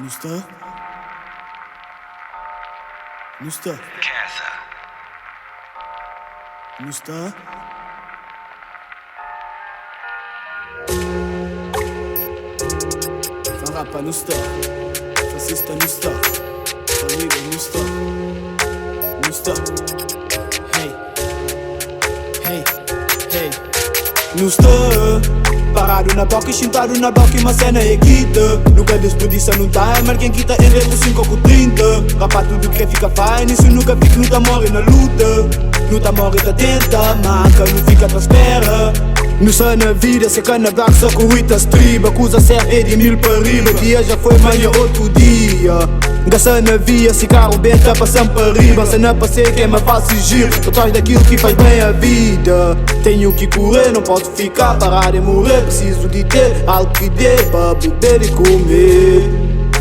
Nu stă? Nu stă? Casa. Nu stă? Farapa nu stă, fascista nu stă, familie nu stă, nu stă. Hey, hey, hey. Nu stă. Parado na boca și într-adun na boca uma cena equită. Nunca desperdiça, não tá, mas quem quita em reto 5 com 30. Rapaz, tudo que fica fine, isso nunca fica, não tá morre na luta. Não tá morre, tá tenta, marca, não fica, tá espera. Nu stă na vida, se cana black, só com uita striba. Acusa certa de mil para riba, dia já foi manhã outro dia. Gasta na via, se carro bem tá passando para riba. Se não passei, quem me faz giro atrás daquilo que faz bem a vida. Tenho que correr, não posso ficar parado e morrer. Preciso de ter algo que dê para beber e comer.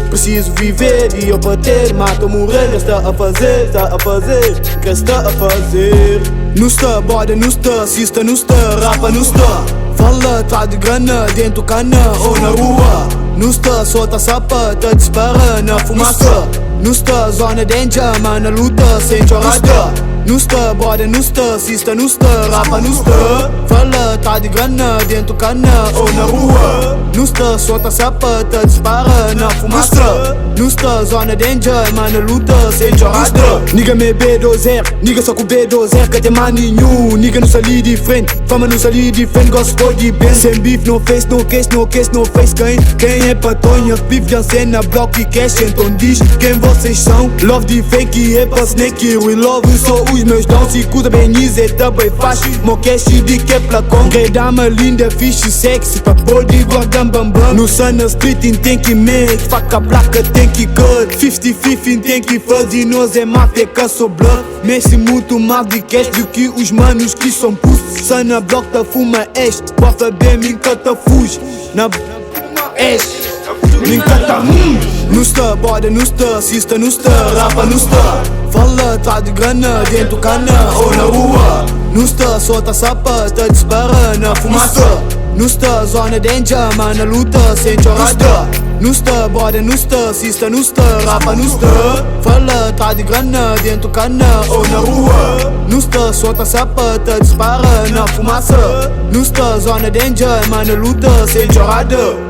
Preciso viver e eu bater, mato morrer. Que está a fazer, que está a fazer. Nu stă, boda nu stă, sista nu stă, rapa nu stă. Fala, tá de grana, dentro cana ou na rua. Nu stă, solta sapa, tá disparando na fumaça. Nu stă, zona danger, mas na luta, sem chorada. Nu stă, boda nu stă, sista nu stă, rapa nu stă. Fala, tá de grana, dentro cana ou na rua. Nu stă, solta sapa, tá disparando na fumaça. Nu stă, zona danger, mas na luta, sem chorada. Nigga me B2R, nigga só com B2R, que tem maninho. Nigga não sali de frente, fama não sali de frente, gosto de bem. Sem beef, no face, no case, no case, no face. Quem é patonha, beef, já cena, bloco e cash. Então diz quem vocês são. Love de fake, é pra snake, we love só os meus dons. Se cuida bem, isso também faz. Mo cash de que é placão. Grey dama linda, fixe, sexy, pra poder guardar bambam. No sana street, tem que make, faca placa, tem que cut. 50-50, tem que fazer, nós é máfia, que sou blood. Mexe muito mais de cash do que os manos que são putos. Sana block, tá fuma ash, bota bem, me encanta, fuge. Na ash, me encanta, Nu stă, boda nu stă, sista nu stă, rapa nu stă. Fala, tá de grana, dentro cana ou na rua. Nu stă, solta sapa, tá disparando na fumaça. Nu stă, zona danger, mas na luta, sem chorada. Nu stă, boda nu stă, sista nu stă, rapa nu stă. Fala, tá de grana, dentro cana ou na rua. Nu stă, solta sapa, tá disparando na fumaça. Nu stă, zona danger, mas na luta, sem chorada.